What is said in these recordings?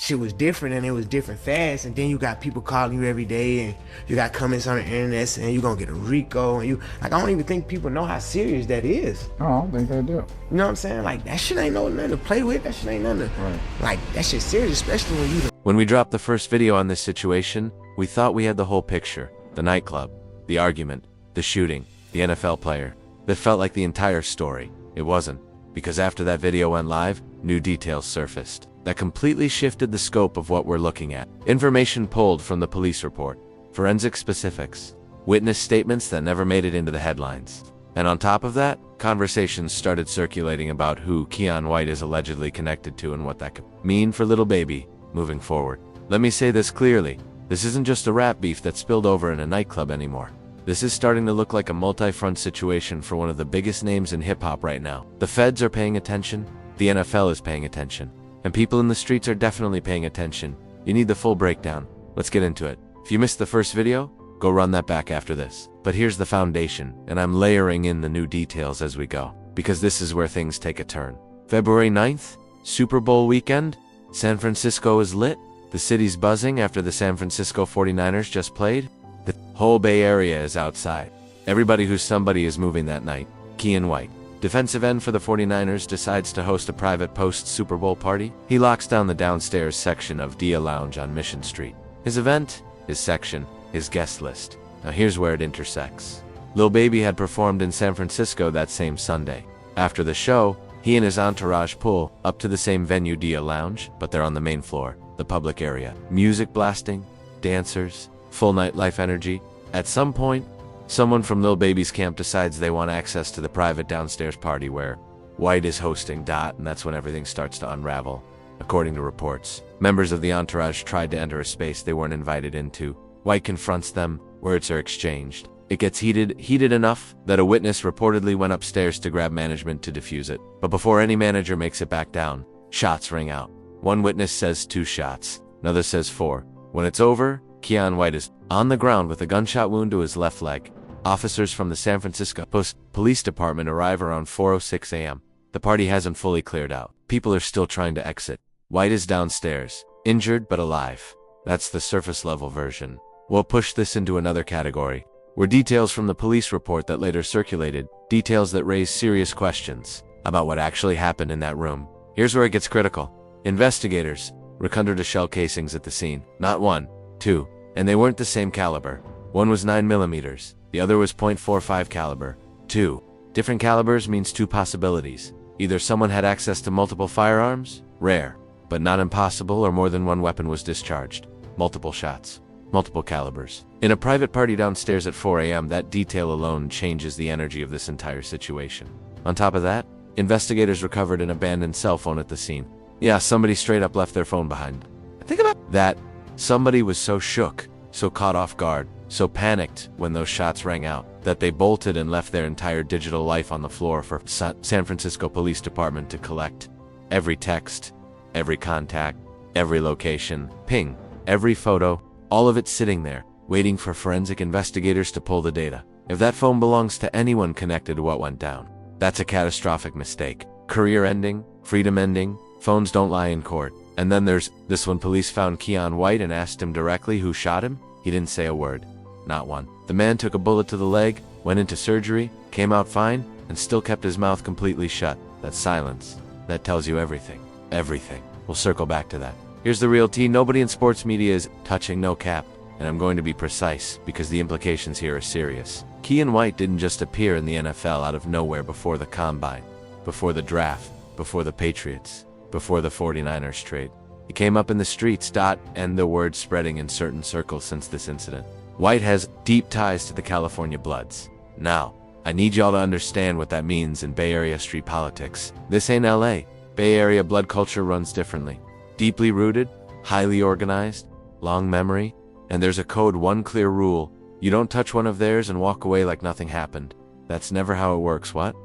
shit was different and it was different fast. And then you got people calling you every day, and you got comments on the internet saying you gonna get a RICO, and you like, I don't even think people know how serious that is. No, I don't think they do. You know what I'm saying? Like, that shit ain't nothing to play with. That shit ain't nothing to, Right. like, that shit serious, especially when you. When we dropped the first video on this situation, we thought we had the whole picture. The nightclub, the argument, the shooting, the NFL player. That felt like the entire story. It wasn't, because after that video went live, new details surfaced that completely shifted the scope of what we're looking at. Information pulled from the police report, forensic specifics, witness statements that never made it into the headlines. And on top of that, conversations started circulating about who Keion White is allegedly connected to and what that could mean for Lil Baby moving forward. Let me say this clearly. This isn't just a rap beef that spilled over in a nightclub anymore. This is starting to look like a multi-front situation for one of the biggest names in hip-hop right now. The feds are paying attention, the NFL is paying attention, and people in the streets are definitely paying attention. You need the full breakdown. Let's get into it. If you missed the first video, go run that back after this. But here's the foundation, and I'm layering in the new details as we go, because this is where things take a turn. February 9th, Super Bowl weekend. San Francisco is lit. The city's buzzing after the San Francisco 49ers just played. The whole Bay Area is outside. Everybody who's somebody is moving that night. Keion White, defensive end for the 49ers, decides to host a private post-Super Bowl party. He locks down the downstairs section of Dia Lounge on Mission Street. His event, his section, his guest list. Now here's where it intersects. Lil Baby had performed in San Francisco that same Sunday. After the show, he and his entourage pull up to the same venue, Dia Lounge, but they're on the main floor, the public area. Music blasting, dancers, full nightlife energy. At some point, someone from Lil Baby's camp decides they want access to the private downstairs party where White is hosting. And that's when everything starts to unravel. According to reports, members of the entourage tried to enter a space they weren't invited into. White confronts them, words are exchanged. It gets heated enough that a witness reportedly went upstairs to grab management to defuse it. But before any manager makes it back down, shots ring out. One witness says 2 shots, another says 4. When it's over, Keion White is on the ground with a gunshot wound to his left leg. Officers from the San Francisco Police Department arrive around 4:06 a.m. The party hasn't fully cleared out. People are still trying to exit. White is downstairs, injured but alive. That's the surface level version. We'll push this into another category, where details from the police report that later circulated, details that raise serious questions about what actually happened in that room. Here's where it gets critical. Investigators recovered shell casings at the scene. Not 1, 2, and they weren't the same caliber. One was 9mm, the other was .45 caliber. 2 different calibers means 2 possibilities. Either someone had access to multiple firearms, rare, but not impossible, or more than one weapon was discharged. Multiple shots, multiple calibers. In a private party downstairs at 4 a.m., that detail alone changes the energy of this entire situation. On top of that, investigators recovered an abandoned cell phone at the scene. Yeah, somebody straight up left their phone behind. Think about that. Somebody was so shook, so caught off guard, so panicked when those shots rang out, that they bolted and left their entire digital life on the floor for San Francisco Police Department to collect. Every text, every contact, every location, ping, every photo, all of it sitting there, waiting for forensic investigators to pull the data. If that phone belongs to anyone connected to what went down, that's a catastrophic mistake. Career ending, freedom ending. Phones don't lie in court. And then there's this: when police found Keion White and asked him directly who shot him, he didn't say a word. Not one. The man took a bullet to the leg, went into surgery, came out fine, and still kept his mouth completely shut. That silence, that tells you everything. Everything. We'll circle back to that. Here's the real tea. Nobody in sports media is touching no cap. And I'm going to be precise, because the implications here are serious. Keion White didn't just appear in the NFL out of nowhere before the combine, before the draft, before the Patriots, before the 49ers trade. He came up in the streets. And the word spreading in certain circles since this incident. White has deep ties to the California Bloods. Now, I need y'all to understand what that means in Bay Area street politics. This ain't LA. Bay Area blood culture runs differently. Deeply rooted, highly organized, long memory, and there's a code, one clear rule. You don't touch one of theirs and walk away like nothing happened. That's never how it works. What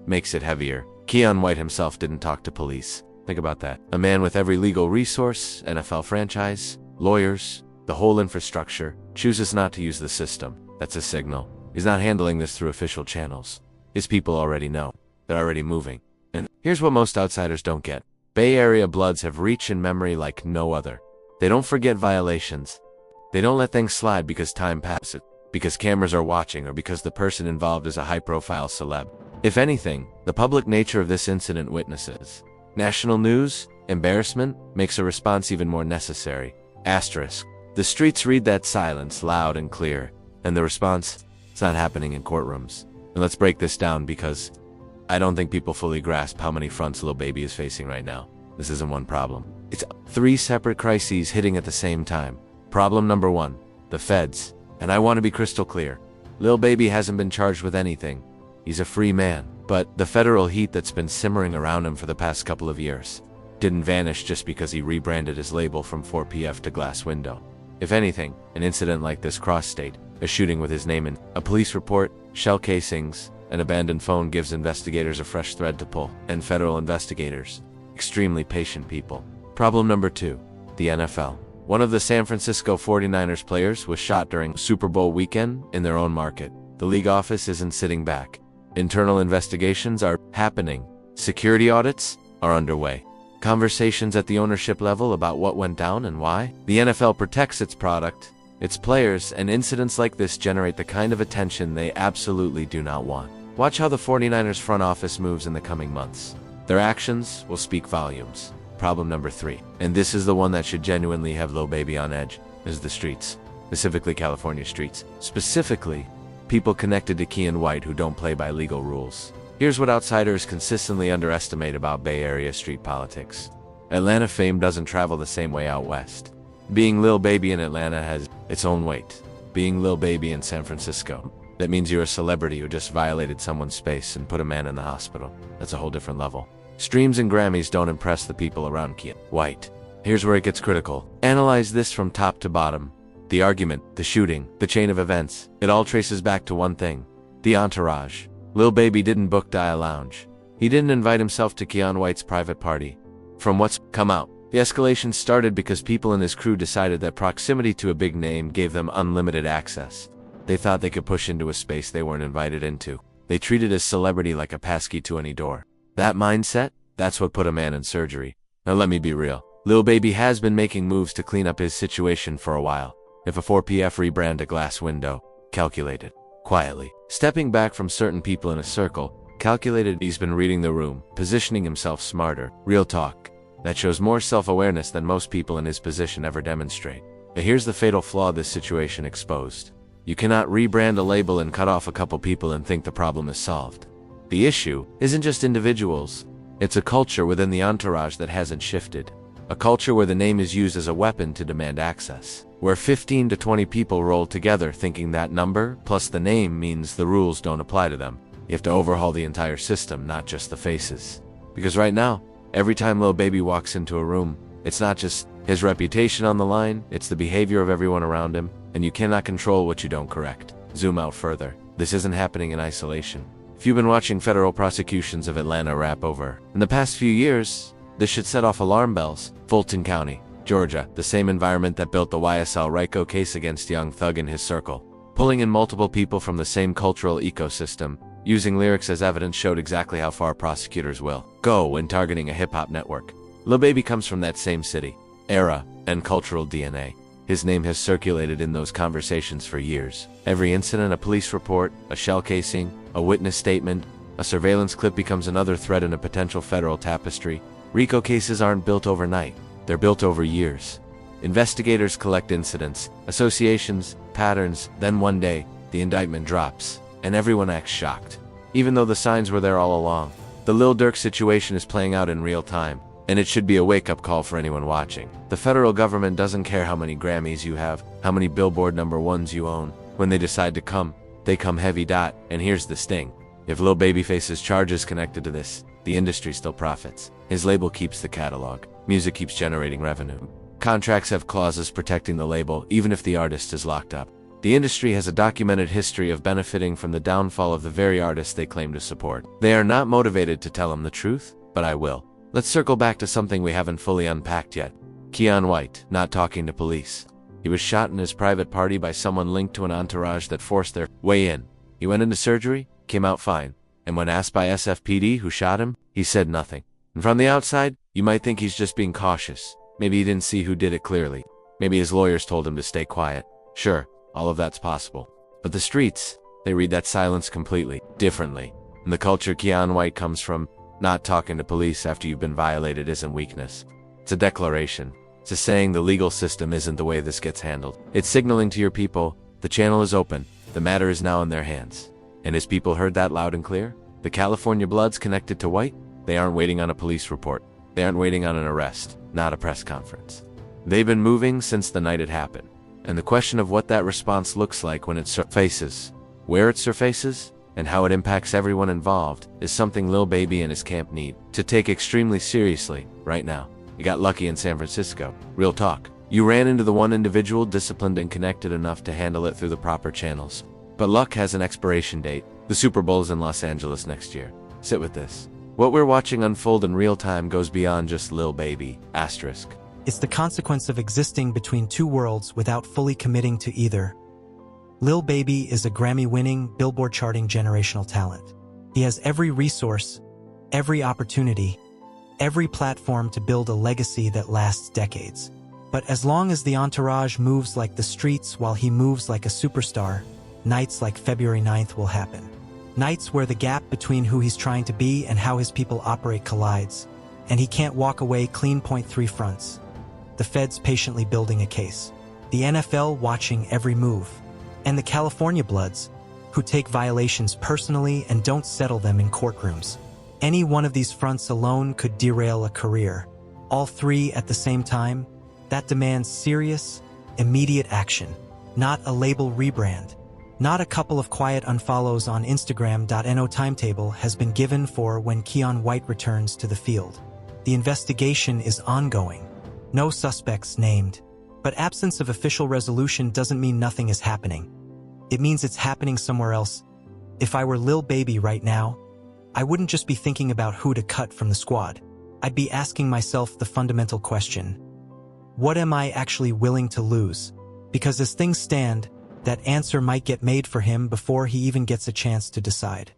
makes it heavier? Keion White himself didn't talk to police. Think about that. A man with every legal resource, NFL franchise, lawyers, the whole infrastructure, chooses not to use the system. That's a signal. He's not handling this through official channels. His people already know. They're already moving. And here's what most outsiders don't get. Bay Area Bloods have reach in memory like no other. They don't forget violations. They don't let things slide because time passes, because cameras are watching, or because the person involved is a high-profile celeb. If anything, the public nature of this incident witnesses. National news, embarrassment, makes a response even more necessary. Asterisk. The streets read that silence loud and clear, and the response, it's not happening in courtrooms. And let's break this down because I don't think people fully grasp how many fronts Lil Baby is facing right now. This isn't one problem. It's 3 separate crises hitting at the same time. Problem number 1, the feds. And I want to be crystal clear. Lil Baby hasn't been charged with anything. He's a free man. But the federal heat that's been simmering around him for the past couple of years didn't vanish just because he rebranded his label from 4PF to Glass Window. If anything, an incident like this cross-state, a shooting with his name in a police report, shell casings, an abandoned phone gives investigators a fresh thread to pull, and federal investigators, extremely patient people. Problem number 2, the NFL. One of the San Francisco 49ers players was shot during Super Bowl weekend in their own market. The league office isn't sitting back. Internal investigations are happening. Security audits are underway. Conversations at the ownership level about what went down and why. The NFL protects its product, its players, and incidents like this generate the kind of attention they absolutely do not want. Watch how the 49ers front office moves in the coming months. Their actions will speak volumes. Problem number 3, and this is the one that should genuinely have Lil Baby on edge, is the streets. Specifically California streets. Specifically, people connected to Keion White who don't play by legal rules. Here's what outsiders consistently underestimate about Bay Area street politics. Atlanta fame doesn't travel the same way out west. Being Lil Baby in Atlanta has its own weight. Being Lil Baby in San Francisco, that means you're a celebrity who just violated someone's space and put a man in the hospital. That's a whole different level. Streams and Grammys don't impress the people around Keion White. Here's where it gets critical. Analyze this from top to bottom. The argument, the shooting, the chain of events, it all traces back to one thing. The entourage. Lil Baby didn't book Dial Lounge. He didn't invite himself to Keion White's private party. From what's come out, the escalation started because people in his crew decided that proximity to a big name gave them unlimited access. They thought they could push into a space they weren't invited into. They treated his celebrity like a passkey to any door. That mindset, that's what put a man in surgery. Now let me be real. Lil Baby has been making moves to clean up his situation for a while. If a 4PF rebrand a Glass Window, calculated, quietly, stepping back from certain people in a circle, calculated. He's been reading the room, positioning himself smarter. Real talk. That shows more self-awareness than most people in his position ever demonstrate. But here's the fatal flaw this situation exposed. You cannot rebrand a label and cut off a couple people and think the problem is solved. The issue isn't just individuals. It's a culture within the entourage that hasn't shifted. A culture where the name is used as a weapon to demand access. Where 15 to 20 people roll together thinking that number plus the name means the rules don't apply to them. You have to overhaul the entire system, not just the faces. Because right now, every time Lil Baby walks into a room, it's not just his reputation on the line, it's the behavior of everyone around him, and you cannot control what you don't correct. Zoom out further. This isn't happening in isolation. If you've been watching federal prosecutions of Atlanta rap over in the past few years, this should set off alarm bells. Fulton County, Georgia, the same environment that built the YSL Ryko case against Young Thug and his circle. Pulling in multiple people from the same cultural ecosystem, using lyrics as evidence showed exactly how far prosecutors will go when targeting a hip-hop network. Lil Baby comes from that same city, era, and cultural DNA. His name has circulated in those conversations for years. Every incident, a police report, a shell casing, a witness statement, a surveillance clip becomes another thread in a potential federal tapestry. RICO cases aren't built overnight. They're built over years. Investigators collect incidents, associations, patterns, then one day, the indictment drops, and everyone acts shocked. Even though the signs were there all along. The Lil Durk situation is playing out in real time, and it should be a wake-up call for anyone watching. The federal government doesn't care how many Grammys you have, how many Billboard #1s you own. When they decide to come, they come heavy. And here's the sting. If Lil Baby faces charges connected to this, the industry still profits. His label keeps the catalog. Music keeps generating revenue. Contracts have clauses protecting the label, even if the artist is locked up. The industry has a documented history of benefiting from the downfall of the very artists they claim to support. They are not motivated to tell them the truth, but I will. Let's circle back to something we haven't fully unpacked yet. Keion White, not talking to police. He was shot in his private party by someone linked to an entourage that forced their way in. He went into surgery, came out fine, and when asked by SFPD who shot him, he said nothing. And from the outside, You might think he's just being cautious. Maybe he didn't see who did it clearly. Maybe his lawyers told him to stay quiet. Sure, all of that's possible. But the streets, they read that silence completely differently. And the culture Keion White comes from, not talking to police after you've been violated isn't weakness. It's a declaration. It's a saying the legal system isn't the way this gets handled. It's signaling to your people, the channel is open, the matter is now in their hands. And his people heard that loud and clear? The California Bloods connected to White? They aren't waiting on a police report. They aren't waiting on an arrest, not a press conference. They've been moving since the night it happened. And the question of what that response looks like when it surfaces, where it surfaces, and how it impacts everyone involved is something Lil Baby and his camp need to take extremely seriously right now. You got lucky in San Francisco. Real talk. You ran into the one individual disciplined and connected enough to handle it through the proper channels. But luck has an expiration date. The Super Bowl is in Los Angeles next year. Sit with this. What we're watching unfold in real time goes beyond just Lil Baby, asterisk. It's the consequence of existing between two worlds without fully committing to either. Lil Baby is a Grammy-winning, Billboard-charting generational talent. He has every resource, every opportunity, every platform to build a legacy that lasts decades. But as long as the entourage moves like the streets while he moves like a superstar, nights like February 9th will happen. Nights where the gap between who he's trying to be and how his people operate collides, and he can't walk away clean. Point three fronts. The feds patiently building a case. The NFL watching every move. And the California Bloods, who take violations personally and don't settle them in courtrooms. Any one of these fronts alone could derail a career. All three at the same time, that demands serious, immediate action. Not a label rebrand. Not a couple of quiet unfollows on Instagram.no. Timetable has been given for when Keion White returns to the field. The investigation is ongoing. No suspects named. But absence of official resolution doesn't mean nothing is happening. It means it's happening somewhere else. If I were Lil Baby right now, I wouldn't just be thinking about who to cut from the squad. I'd be asking myself the fundamental question: what am I actually willing to lose? Because as things stand, that answer might get made for him before he even gets a chance to decide.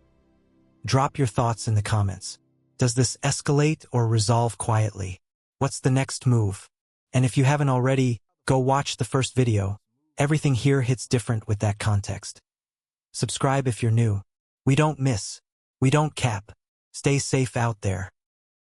Drop your thoughts in the comments. Does this escalate or resolve quietly? What's the next move? And if you haven't already, go watch the first video. Everything here hits different with that context. Subscribe if you're new. We don't miss. We don't cap. Stay safe out there.